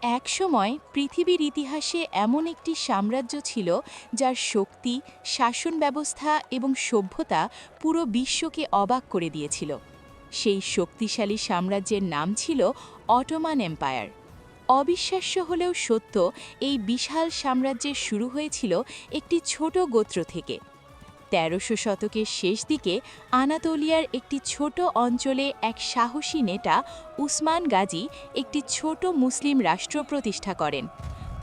একসময় পৃথিবীর ইতিহাসে এমন একটি সাম্রাজ্য ছিল যার শক্তি, শাসন ব্যবস্থা এবং সভ্যতা পুরো বিশ্বকে অবাক করে দিয়েছিল। সেই শক্তিশালী সাম্রাজ্যের নাম ছিল অটোমান এম্পায়ার। অবিশ্বাস্য হলেও সত্য, এই বিশাল সাম্রাজ্যের শুরু হয়েছিল একটি ছোট গোত্র থেকে। ১৩০০ শতকের শেষ দিকে আনাতোলিয়ার একটি ছোট অঞ্চলে এক সাহসী নেতা উসমান গাজী একটি ছোট মুসলিম রাষ্ট্র প্রতিষ্ঠা করেন।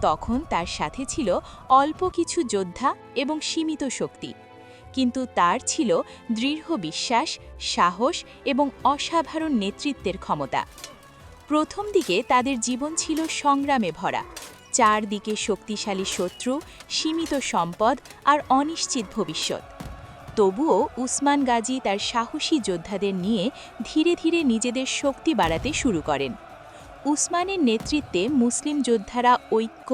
তখন তার সাথে ছিল অল্প কিছু যোদ্ধা এবং সীমিত শক্তি, কিন্তু তার ছিল দৃঢ় বিশ্বাস, সাহস এবং অসাধারণ নেতৃত্বের ক্ষমতা। প্রথম দিকে তাদের জীবন ছিল সংগ্রামে ভরা। চারদিকে শক্তিশালী শত্রু, সীমিত সম্পদ আর অনিশ্চিত ভবিষ্যৎ। তবুও উসমান গাজী তার সাহসী যোদ্ধাদের নিয়ে ধীরে ধীরে নিজেদের শক্তি বাড়াতে শুরু করেন। উসমানের নেতৃত্বে মুসলিম যোদ্ধারা ঐক্য,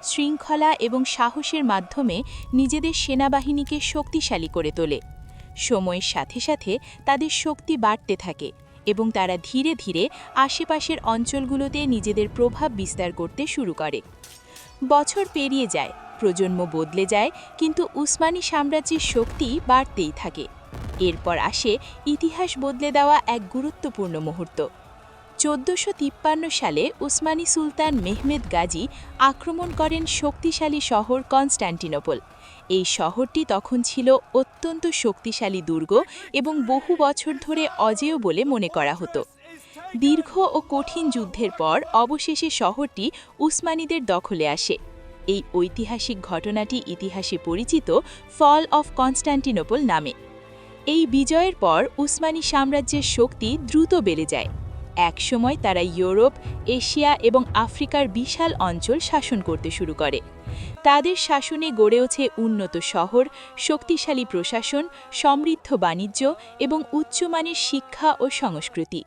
শৃঙ্খলা এবং সাহসের মাধ্যমে নিজেদের সেনাবাহিনীকে শক্তিশালী করে তোলে। সময়ের সাথে সাথে তাদের শক্তি বাড়তে থাকে এবং তারা ধীরে ধীরে আশেপাশের অঞ্চলগুলোতে নিজেদের প্রভাব বিস্তার করতে শুরু করে। বছর পেরিয়ে যায়, প্রজন্ম বদলে যায়, কিন্তু উসমানী সাম্রাজ্যের শক্তি বাড়তেই থাকে। এরপর আসে ইতিহাস বদলে দেওয়া এক গুরুত্বপূর্ণ মুহূর্ত। ১৪৫৩ সালে উসমানী সুলতান মেহমেদ গাজী আক্রমণ করেন শক্তিশালী শহর কনস্ট্যান্টিনোপল। এই শহরটি তখন ছিল অত্যন্ত শক্তিশালী দুর্গ এবং বহু বছর ধরে অজেয় বলে মনে করা হতো। দীর্ঘ ও কঠিন যুদ্ধের পর অবশেষে শহরটি উসমানীদের দখলে আসে। এই ঐতিহাসিক ঘটনাটি ইতিহাসে পরিচিত ফল অফ কনস্ট্যান্টিনোপল নামে। এই বিজয়ের পর উসমানী সাম্রাজ্যের শক্তি দ্রুত বেড়ে যায়। একসময় তারা ইউরোপ, এশিয়া এবং আফ্রিকার বিশাল অঞ্চল শাসন করতে শুরু করে। তাদের শাসনে গড়ে ওঠে উন্নত শহর, শক্তিশালী প্রশাসন, সমৃদ্ধ বাণিজ্য এবং উচ্চমানের শিক্ষা ও সংস্কৃতি।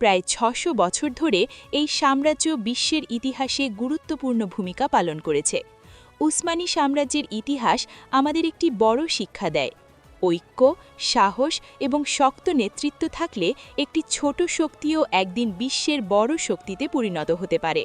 প্রায় ৬০০ বছর ধরে এই সাম্রাজ্য বিশ্বের ইতিহাসে গুরুত্বপূর্ণ ভূমিকা পালন করেছে। উসমানী সাম্রাজ্যের ইতিহাস আমাদের একটি বড় শিক্ষা দেয়। ঐক্য, সাহস এবং শক্ত নেতৃত্ব থাকলে একটি ছোট শক্তিও একদিন বিশ্বের বড় শক্তিতে পরিণত হতে পারে।